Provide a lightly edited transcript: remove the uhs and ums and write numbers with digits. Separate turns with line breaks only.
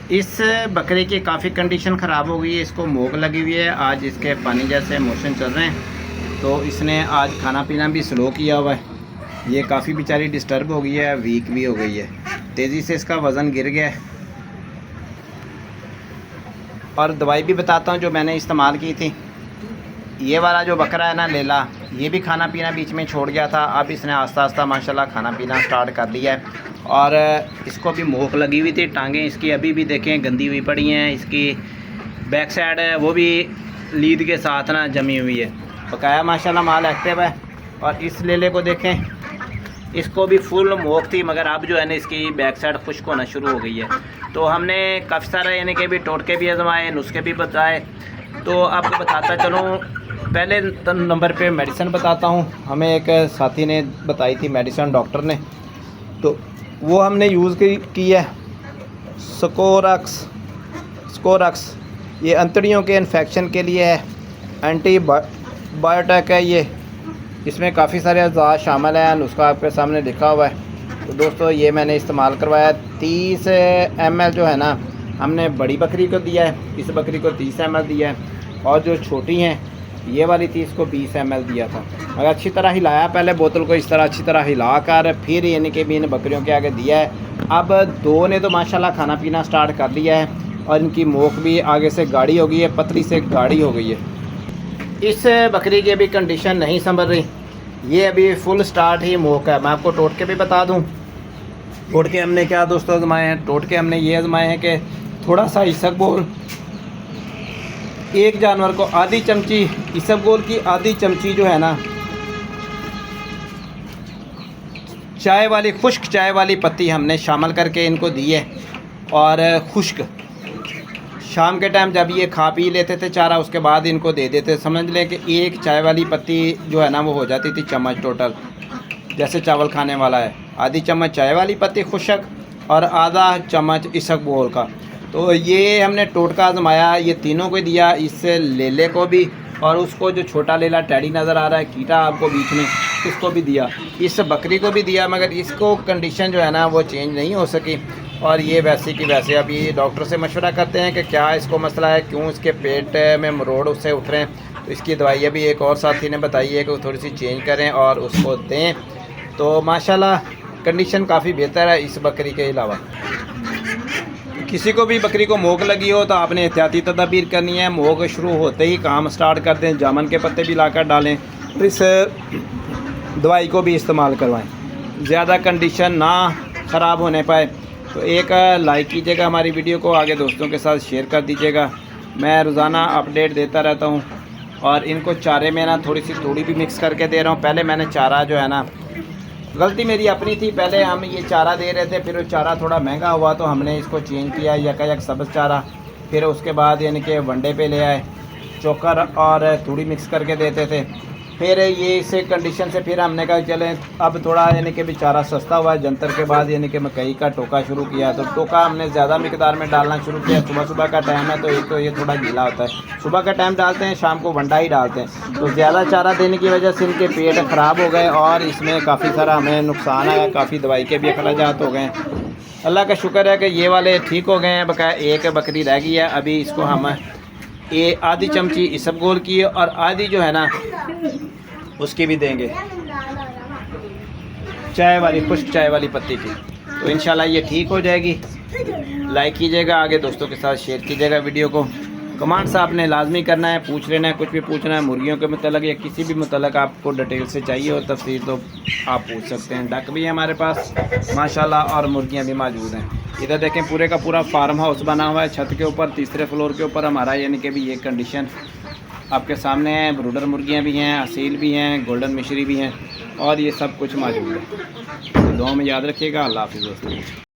इस बकरे की काफ़ी कंडीशन ख़राब हो गई है, इसको मोक लगी हुई है। आज इसके पानी जैसे मोशन चल रहे हैं, तो इसने आज खाना पीना भी स्लो किया हुआ है। ये काफ़ी बेचारी डिस्टर्ब हो गई है, वीक भी हो गई है, तेज़ी से इसका वज़न गिर गया है। और दवाई भी बताता हूँ जो मैंने इस्तेमाल की थी। ये वाला जो बकरा है ना लेला, ये भी खाना पीना बीच में छोड़ गया था। अब इसने आस्ता आस्ता माशाल्लाह खाना पीना स्टार्ट कर लिया है। और इसको भी मोक लगी हुई थी, टांगें इसकी अभी भी देखें गंदी हुई पड़ी हैं। इसकी बैक साइड है वो भी लीद के साथ ना जमी हुई है। बकाया माशाल्लाह माल एक्टिव है। और इस लेले को देखें, इसको भी फुल मोक थी, मगर अब जो है ना इसकी बैक साइड खुश्क होना शुरू हो गई है। तो हमने काफ़ी सारे यानी कि भी टोटके भी आजमाए, नुस्खे भी बताए। तो आपको बताता चलूँ, पहले नंबर पे मेडिसिन बताता हूँ। हमें एक साथी ने बताई थी मेडिसिन, डॉक्टर ने, तो वो हमने यूज़ की है। स्कोरक्स ये अंतड़ियों के इन्फेक्शन के लिए है, एंटीबायोटिक है ये। इसमें काफ़ी सारे अज़ा शामिल हैं, नुस्खा आपके सामने लिखा हुआ है। तो दोस्तों ये मैंने इस्तेमाल करवाया। 30 ml जो है ना हमने बड़ी बकरी को दिया है, इस बकरी को 30 ml दिया है। और जो छोटी हैं ये वाली थी, इसको 20 ml दिया था। मगर अच्छी तरह हिलाया पहले बोतल को, इस तरह अच्छी तरह हिला कर फिर यानी कि भी इन बकरियों के आगे दिया है। अब दो ने तो माशाल्लाह खाना पीना स्टार्ट कर दिया है और इनकी मोक भी आगे से गाढ़ी हो गई है, पतली से गाढ़ी हो गई है। इस बकरी की अभी कंडीशन नहीं संभल रही, ये अभी फुल स्टार्ट ही मोक है। मैं आपको टोटके भी बता दूँ। टोटके हमने क्या दोस्तों आजमाए हैं, टोटके हमने ये आजमाए हैं कि थोड़ा सा इसबगोल, एक जानवर को आधी चमची इसबगोल की आधी चमची जो है ना चाय वाली, खुश्क चाय वाली पत्ती हमने शामिल करके इनको दी है। और खुश्क शाम के टाइम जब ये खा पी लेते थे चारा, उसके बाद इनको दे देते। समझ लें कि एक चाय वाली पत्ती जो है ना वो हो जाती थी चम्मच टोटल, जैसे चावल खाने वाला है। आधी चम्मच चाय वाली पत्ती खुशक और आधा चम्मच इसबगोल का। तो ये हमने टोटका आजमाया, ये तीनों को दिया, इससे लेले को भी, और उसको जो छोटा लेला टैडी नज़र आ रहा है कीटा आपको बीच में, इसको भी दिया, इस बकरी को भी दिया। मगर इसको कंडीशन जो है ना वो चेंज नहीं हो सकी। और ये वैसे की वैसे अभी डॉक्टर से मशवरा करते हैं कि क्या इसको मसला है, क्यों इसके पेट में मरोड़ उससे उठ रहे हैं। तो इसकी दवाई अभी एक और साथी ने बताई है कि वो थोड़ी सी चेंज करें और उसको दें। तो माशाल्लाह कंडीशन काफ़ी बेहतर है इस बकरी के अलावा। किसी को भी बकरी को मोक लगी हो तो आपने एहतियाती तदाबीर करनी है। मोक शुरू होते ही काम स्टार्ट कर दें, जामन के पत्ते भी लाकर डालें, और इस दवाई को भी इस्तेमाल करवाएं। ज़्यादा कंडीशन ना ख़राब होने पाए तो एक लाइक कीजिएगा हमारी वीडियो को, आगे दोस्तों के साथ शेयर कर दीजिएगा। मैं रोज़ाना अपडेट देता रहता हूँ। और इनको चारे में ना थोड़ी सी तूड़ी भी मिक्स करके दे रहा हूँ। पहले मैंने चारा जो है ना, गलती मेरी अपनी थी, पहले हम ये चारा दे रहे थे, फिर वो चारा थोड़ा महंगा हुआ तो हमने इसको चेंज किया यकायक सब्ज़ चारा। फिर उसके बाद यानी कि वनडे पे ले आए, चोकर और तूड़ी मिक्स करके देते थे। फिर ये इस कंडीशन से फिर हमने कहा चलें अब थोड़ा यानी कि बेचारा सस्ता हुआ। जंतर के बाद यानी कि मकई का टोका शुरू किया, तो टोका हमने ज़्यादा मिकदार में डालना शुरू किया। सुबह सुबह का टाइम है तो एक तो ये थोड़ा गीला होता है, सुबह का टाइम डालते हैं, शाम को वंडा ही डालते हैं। तो ज़्यादा चारा देने की वजह से इनके पेट ख़राब हो गए और इसमें काफ़ी सारा हमें नुकसान आया, काफ़ी दवाई के भी अखराजात हो गए। अल्लाह का शुक्र है कि ये वाले ठीक हो गए हैं। बकाया एक बकरी रह गई है, अभी इसको हम ये आधी चमची इसबगोल की और आधी जो है ना उसकी भी देंगे चाय वाली, खुश्क चाय वाली पत्ती की। तो इंशाल्लाह ये ठीक हो जाएगी। लाइक कीजिएगा, आगे दोस्तों के साथ शेयर कीजिएगा वीडियो को। कमेंट्स आपने लाजमी करना है, पूछ लेना है, कुछ भी पूछना है मुर्गियों के मतलब या किसी भी मतलब आपको डिटेल से चाहिए हो तफसीर तो आप पूछ सकते हैं। डक भी है हमारे पास माशाल्लाह और मुर्गियाँ भी मौजूद हैं। इधर देखें पूरे का पूरा फार्म हाउस बना हुआ है, छत के ऊपर तीसरे फ्लोर के ऊपर हमारा, यानी कि भी ये कंडीशन आपके सामने है। ब्रूडर मुर्गियाँ भी हैं, असील भी हैं, गोल्डन मिशरी भी हैं और ये सब कुछ मौजूद है। तो दुआ में याद रखिएगा। अल्लाह हाफ़िज़ दोस्तों।